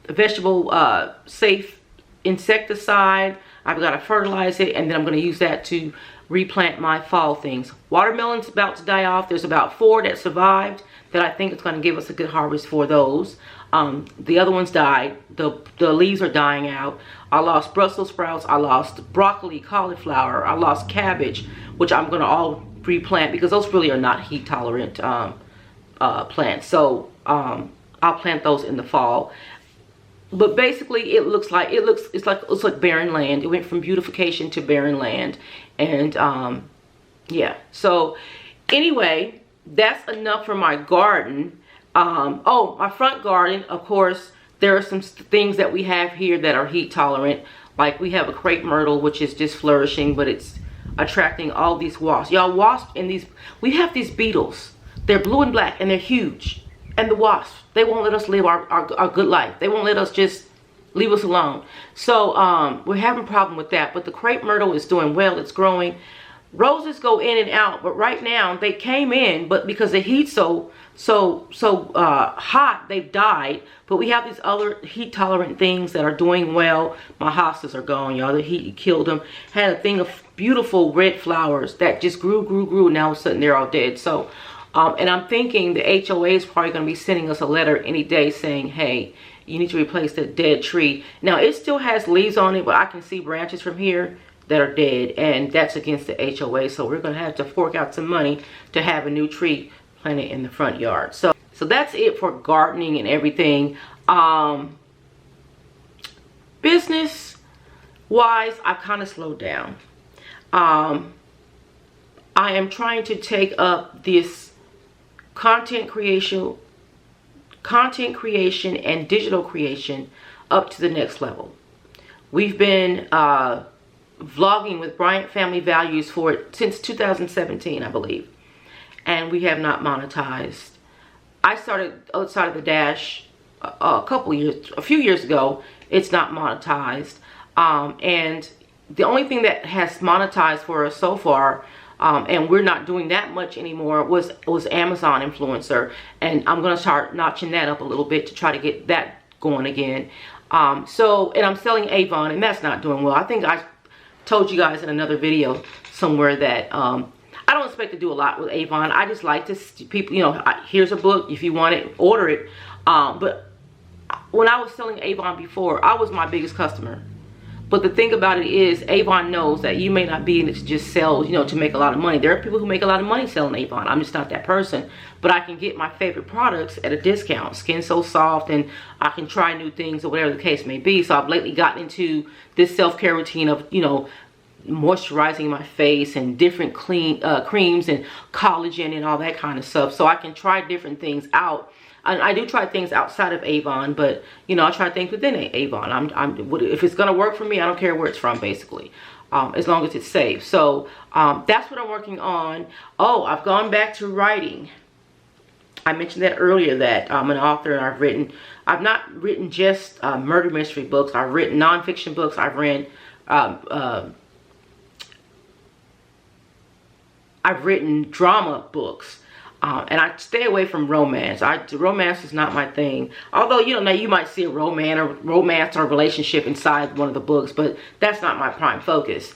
vegetable safe insecticide. I've got to fertilize it, and then I'm going to use that to replant my fall things. Watermelon's about to die off. There's about 4 that survived that I think it's going to give us a good harvest for those. The other ones died. The leaves are dying out. I lost Brussels sprouts. I lost broccoli, cauliflower. I lost cabbage, which I'm going to all replant because those really are not heat tolerant plants. So I'll plant those in the fall. But basically it looks like barren land. It went from beautification to barren land. And yeah, so anyway, that's enough for my garden. Oh, my front garden, of course, there are some things that we have here that are heat tolerant. Like we have a crepe myrtle, which is just flourishing, but it's attracting all these wasps. Y'all, wasps in these, we have these beetles. They're blue and black and they're huge. And the wasps, they won't let us live our good life. They won't let us just leave us alone. So we're having a problem with that. But the crepe myrtle is doing well. It's growing. Roses go in and out, but right now they came in, but because the heat's so hot, they've died. But we have these other heat tolerant things that are doing well. My hostas are gone, y'all. The heat killed them. Had a thing of beautiful red flowers that just grew, and now all of a sudden they're all dead. So and I'm thinking the HOA is probably going to be sending us a letter any day saying, hey, you need to replace that dead tree. Now it still has leaves on it, but I can see branches from here that are dead, and that's against the HOA. So we're going to have to fork out some money to have a new tree planted in the front yard. So that's it for gardening and everything. Business wise, I kind of slowed down. I am trying to take up this content creation and digital creation up to the next level. We've been vlogging with Bryant Family Values since 2017, I believe, and we have not monetized. I started Other Side of the Dash a few years ago. It's not monetized, and the only thing that has monetized for us so far, and we're not doing that much anymore, was Amazon influencer, and I'm gonna start notching that up a little bit to try to get that going again. And I'm selling Avon, and that's not doing well. I think I told you guys in another video somewhere that I don't expect to do a lot with Avon. I just like to people, you know, here's a book, if you want it, order it. But when I was selling Avon before, I was my biggest customer. But the thing about it is, Avon knows that you may not be in it to just sell, you know, to make a lot of money. There are people who make a lot of money selling Avon. I'm just not that person. But I can get my favorite products at a discount. Skin so soft, and I can try new things or whatever the case may be. So I've lately gotten into this self-care routine of, you know, moisturizing my face and different creams and collagen and all that kind of stuff. So I can try different things out. I do try things outside of Avon, but you know, I try things within Avon. If it's gonna work for me, I don't care where it's from, basically, as long as it's safe. So that's what I'm working on. Oh, I've gone back to writing. I mentioned that earlier, that I'm an author, and I've not written just murder mystery books. I've written nonfiction books. I've written drama books. And I stay away from romance. Romance is not my thing. Although, you know, now you might see a romance or relationship inside one of the books, but that's not my prime focus.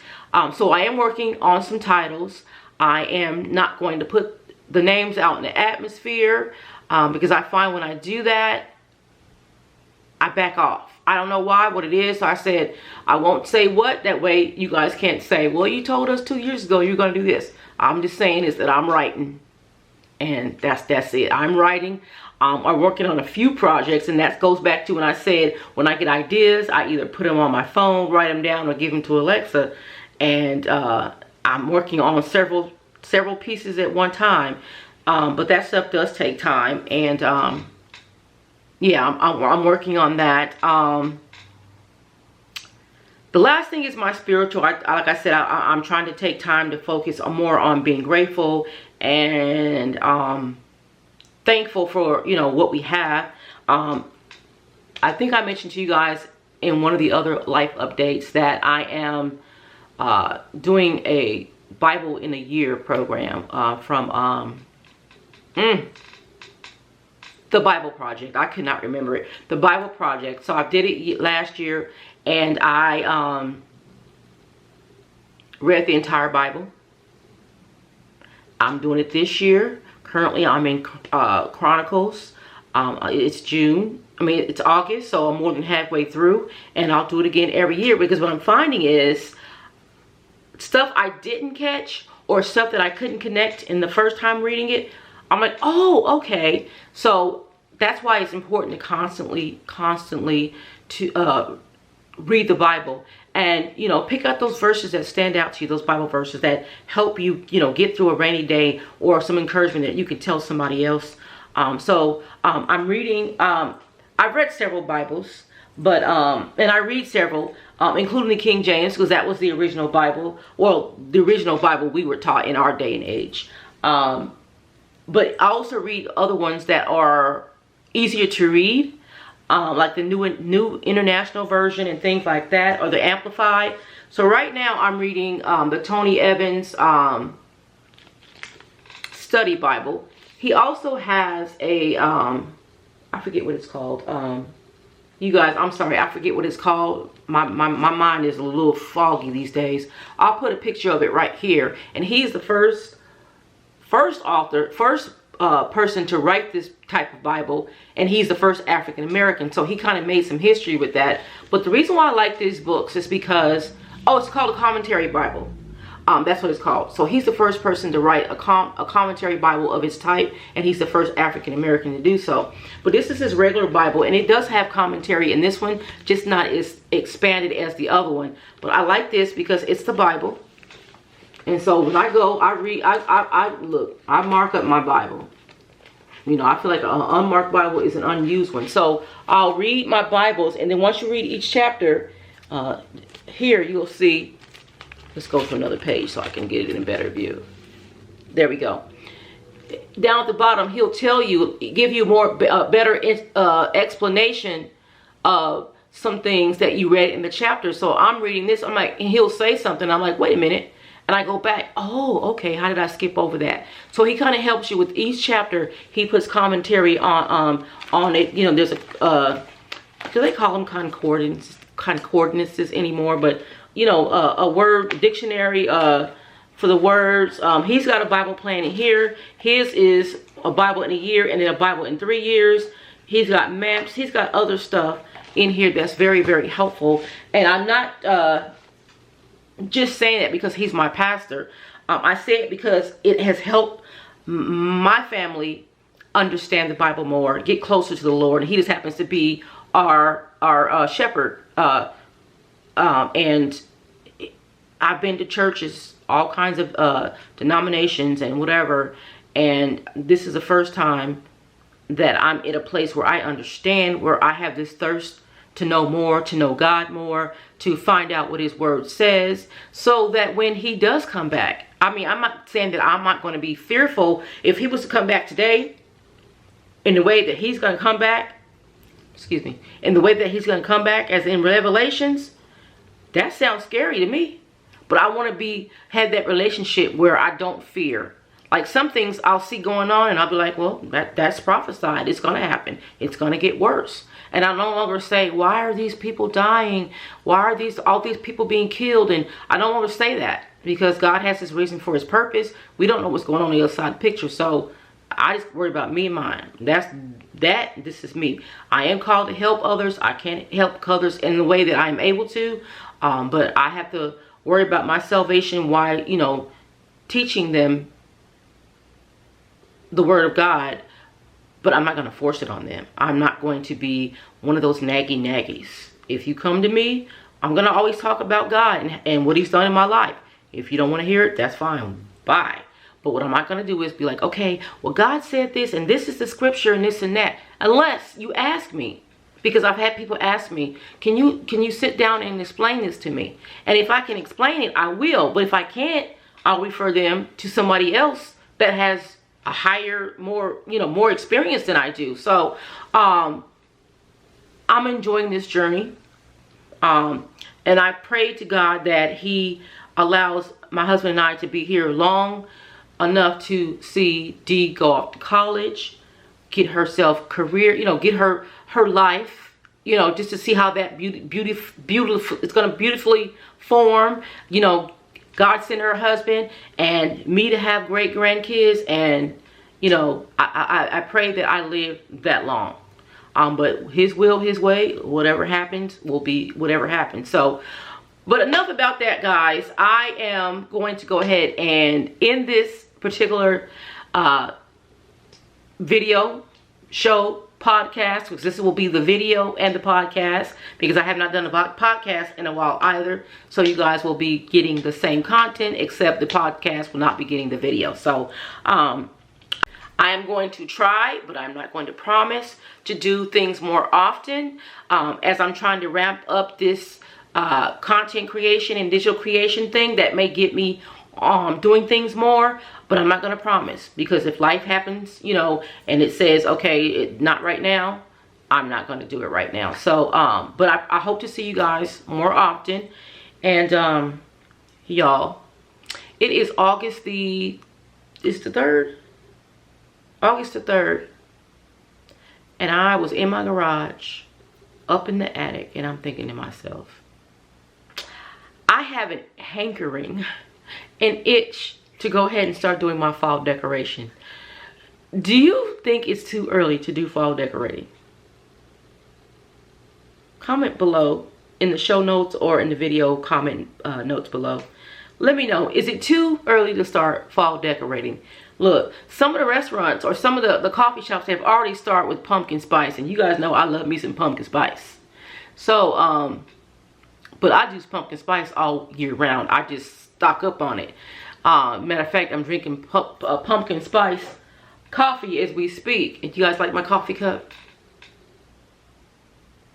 So I am working on some titles. I am not going to put the names out in the atmosphere because I find when I do that, I back off. I don't know what it is. So I said I won't say what. That way you guys can't say, well, you told us 2 years ago you're going to do this. I'm just saying is that I'm writing. And that's it. I'm writing. I'm working on a few projects, and that goes back to when I said when I get ideas, I either put them on my phone, write them down, or give them to Alexa. And I'm working on several pieces at one time. But that stuff does take time, and yeah, I'm working on that. The last thing is my spiritual. Like I said, I'm trying to take time to focus more on being grateful and thankful for, you know, what we have. I think I mentioned to you guys in one of the other life updates that I am doing a Bible in a Year program from the Bible Project. I could not remember it. The Bible Project. So I did it last year, and I read the entire Bible. I'm doing it this year. Currently, I'm in Chronicles. It's June. I mean, it's August, so I'm more than halfway through. And I'll do it again every year, because what I'm finding is stuff I didn't catch or stuff that I couldn't connect in the first time reading it, I'm like, oh, okay. So that's why it's important to constantly to read the Bible, and pick out those verses that stand out to you, those Bible verses that help you get through a rainy day, or some encouragement that you can tell somebody else. I'm reading, I've read several Bibles, but and I read several, including the King James, because that was the original Bible. Well, the original Bible we were taught in our day and age. But I also read other ones that are easier to read, like the new international version and things like that, or the Amplified. So right now I'm reading the Tony Evans Study Bible. He also has a I forget what it's called. You guys, I'm sorry, I forget what it's called. My mind is a little foggy these days. I'll put a picture of it right here. And he's the first person to write this type of Bible, and he's the first African American. So he kind of made some history with that. But the reason why I like these books is because, it's called a commentary Bible. That's what it's called. So he's the first person to write a commentary Bible of its type, and he's the first African American to do so. But this is his regular Bible, and it does have commentary in this one, just not as expanded as the other one. But I like this because it's the Bible. And so when I go, I read, I mark up my Bible. I feel like an unmarked Bible is an unused one. So I'll read my Bibles, and then once you read each chapter, here you'll see. Let's go to another page so I can get it in a better view. There we go. Down at the bottom, he'll tell you, give you more better explanation of some things that you read in the chapter. So I'm reading this, I'm like, and he'll say something, I'm like, wait a minute. And I go back, oh, okay, how did I skip over that? So he kind of helps you with each chapter. He puts commentary on it. There's a, do they call them concordance anymore? But a word dictionary for the words. He's got a Bible plan in here. His is a Bible in a year, and then a Bible in 3 years. He's got maps. He's got other stuff in here that's very, very helpful. And I'm not just saying that because he's my pastor. I say it because it has helped my family understand the Bible more, get closer to the Lord. And he just happens to be our shepherd. And I've been to churches, all kinds of denominations and whatever, and this is the first time that I'm in a place where I understand, where I have this thirst to know more, to know God more, to find out what his word says, so that when he does come back, I mean, I'm not saying that I'm not going to be fearful. If he was to come back today, in the way that he's going to come back, in the way that he's going to come back, as in Revelations, that sounds scary to me. But I want to have that relationship where I don't fear. Like some things I'll see going on, and I'll be like, well, that's prophesied. It's going to happen. It's going to get worse. And I no longer say, why are these people dying? Why are all these people being killed? And I don't want to say that, because God has his reason for his purpose. We don't know what's going on the other side of the picture. So I just worry about me and mine. This is me. I am called to help others. I can't help others in the way that I'm able to. But I have to worry about my salvation while, teaching them the word of God. But I'm not going to force it on them. I'm not going to be one of those naggies. If you come to me, I'm going to always talk about God and what he's done in my life. If you don't want to hear it, that's fine. Bye. But what I'm not going to do is be like, okay, well, God said this, and this is the scripture, and this and that. Unless you ask me. Because I've had people ask me, can you sit down and explain this to me? And if I can explain it, I will. But if I can't, I'll refer them to somebody else that has a higher, more experience than I do. So I'm enjoying this journey. And I pray to God that he allows my husband and I to be here long enough to see Dee go off to college, get herself career, get her life, just to see how that beautiful, it's going to beautifully form, God sent her husband and me to have great grandkids, and you know, I pray that I live that long. But his will, his way, whatever happens will be whatever happens. So, but enough about that, guys. I am going to go ahead and end this particular video, show, podcast, because this will be the video and the podcast, because I have not done a podcast in a while either. So you guys will be getting the same content, except the podcast will not be getting the video. So I am going to try, but I'm not going to promise to do things more often, as I'm trying to ramp up this content creation and digital creation thing that may get me doing things more. But I'm not going to promise, because if life happens, you know, and it says, okay, not right now, I'm not going to do it right now. So, but I hope to see you guys more often. And, y'all, it is August the 3rd? August the 3rd. And I was in my garage, up in the attic, and I'm thinking to myself, I have an hankering, an itch to go ahead and start doing my fall decoration. Do you think it's too early to do fall decorating? Comment below in the show notes or in the video comment notes below. Let me know, is it too early to start fall decorating? Look, some of the restaurants or some of the coffee shops have already started with pumpkin spice, and you guys know I love me some pumpkin spice. So, but I use pumpkin spice all year round. I just stock up on it. Matter of fact, I'm drinking pumpkin spice coffee as we speak. And you guys like my coffee cup?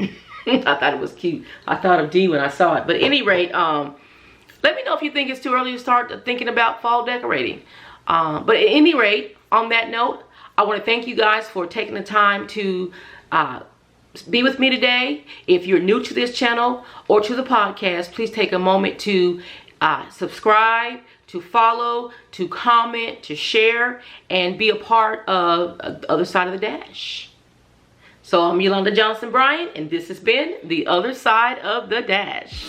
I thought it was cute. I thought of D when I saw it. But at any rate, let me know if you think it's too early to start thinking about fall decorating. But at any rate, on that note, I want to thank you guys for taking the time to be with me today. If you're new to this channel or to the podcast, please take a moment to subscribe, to follow, to comment, to share, and be a part of the other side of the dash. So I'm Yolanda Johnson Bryant, and this has been the other side of the dash.